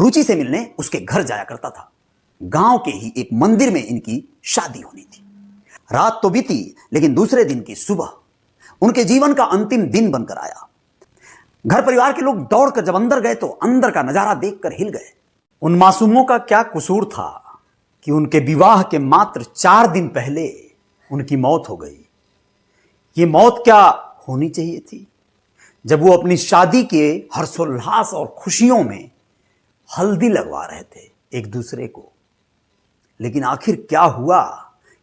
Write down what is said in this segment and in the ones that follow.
रुचि से मिलने उसके घर जाया करता था। गांव के ही एक मंदिर में इनकी शादी होनी थी। रात तो बीती, लेकिन दूसरे दिन की सुबह उनके जीवन का अंतिम दिन बनकर आया। घर परिवार के लोग दौड़कर जब अंदर गए तो अंदर का नजारा देखकर हिल गए। उन मासूमों का क्या कसूर था कि उनके विवाह के मात्र 4 दिन पहले उनकी मौत हो गई। ये मौत क्या होनी चाहिए थी जब वो अपनी शादी के हर्षोल्लास और खुशियों में हल्दी लगवा रहे थे एक दूसरे को। लेकिन आखिर क्या हुआ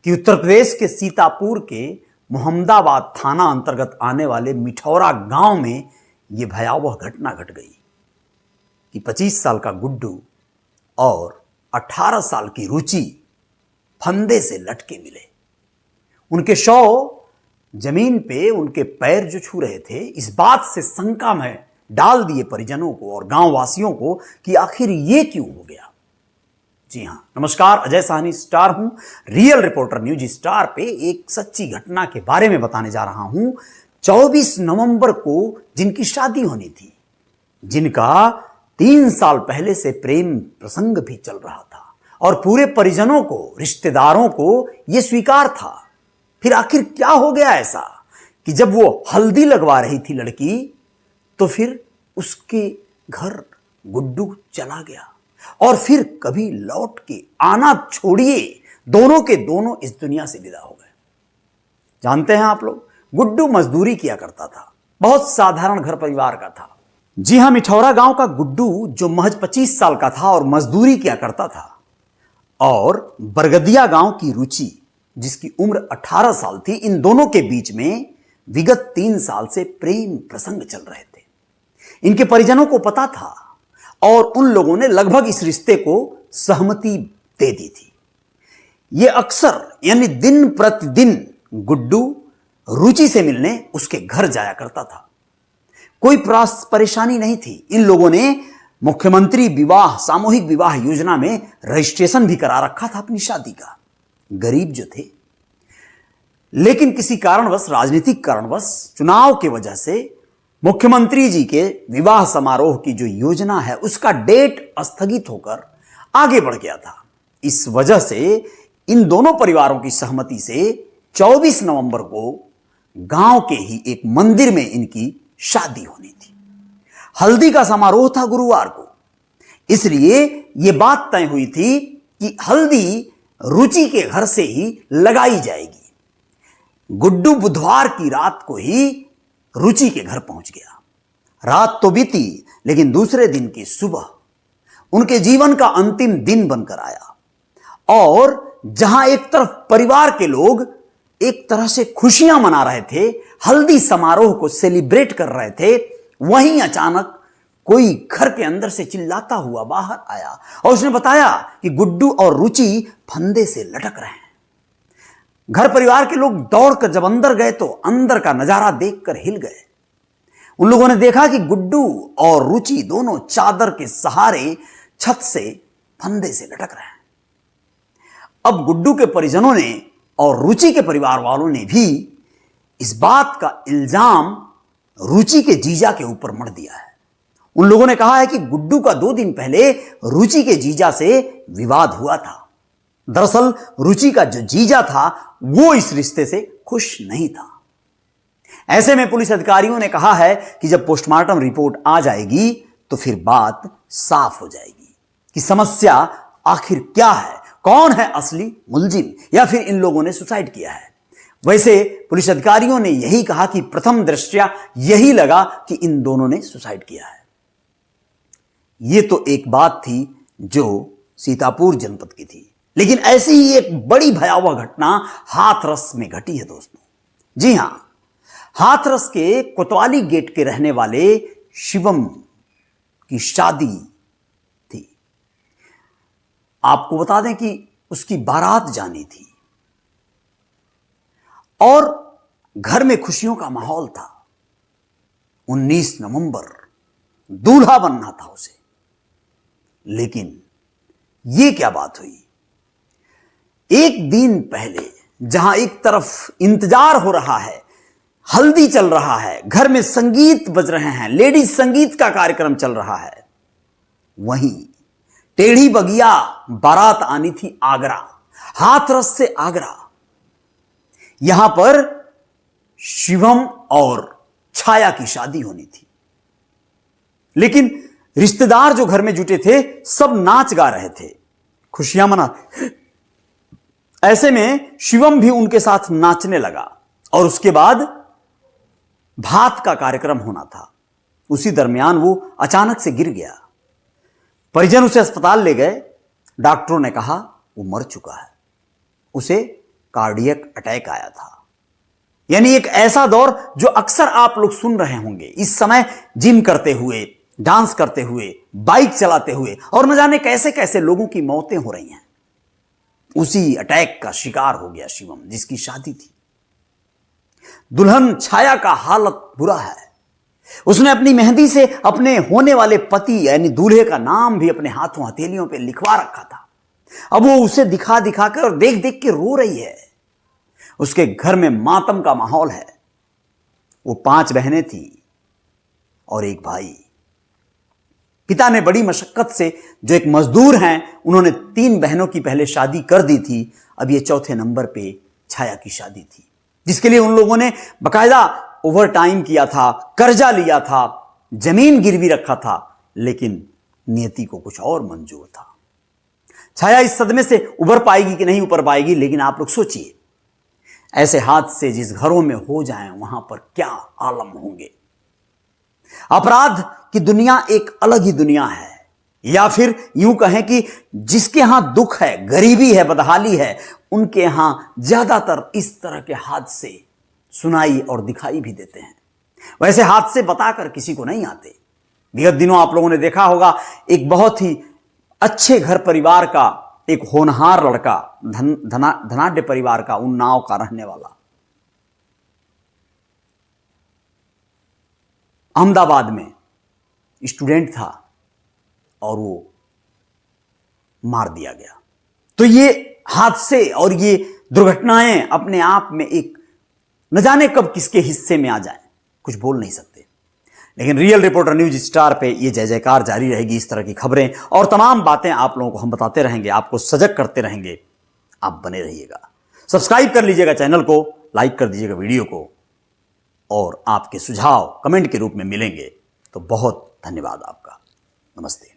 कि उत्तर प्रदेश के सीतापुर के मोहम्मदाबाद थाना अंतर्गत आने वाले मिठौरा गांव में यह भयावह घटना घट गई कि 25 साल का गुड्डू और 18 साल की रुचि फंदे से लटके मिले। उनके शव जमीन पे उनके पैर जो छू रहे थे, इस बात से शंका में डाल दिए परिजनों को और गांव वासियों को कि आखिर ये क्यों हो गया। जी हां, नमस्कार, अजय साहनी स्टार हूं। रियल रिपोर्टर न्यूज स्टार पे एक सच्ची घटना के बारे में बताने जा रहा हूं। 24 नवंबर को जिनकी शादी होनी थी, जिनका 3 साल पहले से प्रेम प्रसंग भी चल रहा था और पूरे परिजनों को, रिश्तेदारों को यह स्वीकार था। फिर आखिर क्या हो गया ऐसा कि जब वो हल्दी लगवा रही थी लड़की, तो फिर उसके घर गुड्डू चला गया और फिर कभी लौट के आना छोड़िए, दोनों के दोनों इस दुनिया से विदा हो गए। जानते हैं आप लोग, गुड्डू मजदूरी किया करता था, बहुत साधारण घर परिवार का था। जी हां, मिठौरा गांव का गुड्डू जो महज 25 साल का था और मजदूरी किया करता था, और बरगदिया गांव की रुचि जिसकी उम्र 18 साल थी, इन दोनों के बीच में विगत 3 साल से प्रेम प्रसंग चल रहे थे। इनके परिजनों को पता था और उन लोगों ने लगभग इस रिश्ते को सहमति दे दी थी। यह अक्सर यानी दिन प्रतिदिन गुड्डू रुचि से मिलने उसके घर जाया करता था। कोई परेशानी नहीं थी। इन लोगों ने मुख्यमंत्री विवाह, सामूहिक विवाह योजना में रजिस्ट्रेशन भी करा रखा था अपनी शादी का। गरीब जो थे, लेकिन किसी कारणवश, राजनीतिक कारणवश, चुनाव की वजह से मुख्यमंत्री जी के विवाह समारोह की जो योजना है उसका डेट स्थगित होकर आगे बढ़ गया था। इस वजह से इन दोनों परिवारों की सहमति से 24 नवंबर को गांव के ही एक मंदिर में इनकी शादी होनी थी। हल्दी का समारोह था गुरुवार को, इसलिए यह बात तय हुई थी कि हल्दी रुचि के घर से ही लगाई जाएगी। गुड्डू बुधवार की रात को ही रुचि के घर पहुंच गया। रात तो बीती, लेकिन दूसरे दिन की सुबह उनके जीवन का अंतिम दिन बनकर आया। और जहां एक तरफ परिवार के लोग एक तरह से खुशियां मना रहे थे, हल्दी समारोह को सेलिब्रेट कर रहे थे, वहीं अचानक कोई घर के अंदर से चिल्लाता हुआ बाहर आया और उसने बताया कि गुड्डू और रुचि फंदे से लटक रहे हैं। घर परिवार के लोग दौड़कर जब अंदर गए तो अंदर का नजारा देखकर हिल गए। उन लोगों ने देखा कि गुड्डू और रुचि दोनों चादर के सहारे छत से फंदे से लटक रहे हैं। अब गुड्डू के परिजनों ने और रुचि के परिवार वालों ने भी इस बात का इल्जाम रुचि के जीजा के ऊपर मढ़ दिया है। उन लोगों ने कहा है कि गुड्डू का 2 दिन पहले रुचि के जीजा से विवाद हुआ था। दरअसल रुचि का जो जीजा था वो इस रिश्ते से खुश नहीं था। ऐसे में पुलिस अधिकारियों ने कहा है कि जब पोस्टमार्टम रिपोर्ट आ जाएगी तो फिर बात साफ हो जाएगी कि समस्या आखिर क्या है, कौन है असली मुलजिम, या फिर इन लोगों ने सुसाइड किया है। वैसे पुलिस अधिकारियों ने यही कहा कि प्रथम दृष्टया यही लगा कि इन दोनों ने सुसाइड किया है। यह तो एक बात थी जो सीतापुर जनपद की थी, लेकिन ऐसी ही एक बड़ी भयावह घटना हाथरस में घटी है दोस्तों। जी हां, हाथरस के कोतवाली गेट के रहने वाले शिवम की शादी थी। आपको बता दें कि उसकी बारात जानी थी और घर में खुशियों का माहौल था। 19 नवंबर दूल्हा बनना था उसे। लेकिन यह क्या बात हुई, एक दिन पहले जहां एक तरफ इंतजार हो रहा है, हल्दी चल रहा है, घर में संगीत बज रहे हैं, लेडीज संगीत का कार्यक्रम चल रहा है, वहीं टेढ़ी बगिया बारात आनी थी आगरा, हाथरस से आगरा। यहां पर शिवम और छाया की शादी होनी थी, लेकिन रिश्तेदार जो घर में जुटे थे सब नाच गा रहे थे, खुशियां मना। ऐसे में शिवम भी उनके साथ नाचने लगा और उसके बाद भात का कार्यक्रम होना था। उसी दरमियान वो अचानक से गिर गया। परिजन उसे अस्पताल ले गए। डॉक्टरों ने कहा वो मर चुका है, उसे कार्डियक अटैक आया था। यानी एक ऐसा दौर जो अक्सर आप लोग सुन रहे होंगे इस समय, जिम करते हुए, डांस करते हुए, बाइक चलाते हुए और न जाने कैसे कैसे लोगों की मौतें हो रही हैं। उसी अटैक का शिकार हो गया शिवम, जिसकी शादी थी। दुल्हन छाया का हालत बुरा है। उसने अपनी मेहंदी से अपने होने वाले पति यानी दूल्हे का नाम भी अपने हाथों हथेलियों पे लिखवा रखा था। अब वो उसे दिखा दिखा कर और देख देख के रो रही है। उसके घर में मातम का माहौल है। वो 5 बहनें थी और एक भाई। पिता ने बड़ी मशक्कत से, जो एक मजदूर हैं, उन्होंने 3 बहनों की पहले शादी कर दी थी। अब ये चौथे नंबर पे छाया की शादी थी, जिसके लिए उन लोगों ने बकायदा ओवर टाइम किया था, कर्जा लिया था, जमीन गिरवी रखा था, लेकिन नियति को कुछ और मंजूर था। छाया इस सदमे से उबर पाएगी कि नहीं उबर पाएगी, लेकिन आप लोग सोचिए, ऐसे हादसे जिस घरों में हो जाएं वहां पर क्या आलम होंगे। अपराध की दुनिया एक अलग ही दुनिया है, या फिर यूं कहें कि जिसके यहां दुख है, गरीबी है, बदहाली है, उनके यहां ज्यादातर इस तरह के हादसे सुनाई और दिखाई भी देते हैं। वैसे हादसे बताकर किसी को नहीं आते। विगत दिनों आप लोगों ने देखा होगा, एक बहुत ही अच्छे घर परिवार का एक होनहार लड़का, धनाढ्य परिवार का, उन्नाव का रहने वाला, अहमदाबाद में स्टूडेंट था और वो मार दिया गया। तो ये हादसे और ये दुर्घटनाएं अपने आप में एक न जाने कब किसके हिस्से में आ जाए, कुछ बोल नहीं सकते। लेकिन रियल रिपोर्टर न्यूज स्टार पे ये जय जयकार जारी रहेगी। इस तरह की खबरें और तमाम बातें आप लोगों को हम बताते रहेंगे, आपको सजग करते रहेंगे। आप बने रहिएगा, सब्सक्राइब कर लीजिएगा चैनल को, लाइक कर दीजिएगा वीडियो को, और आपके सुझाव कमेंट के रूप में मिलेंगे। तो बहुत धन्यवाद आपका। नमस्ते।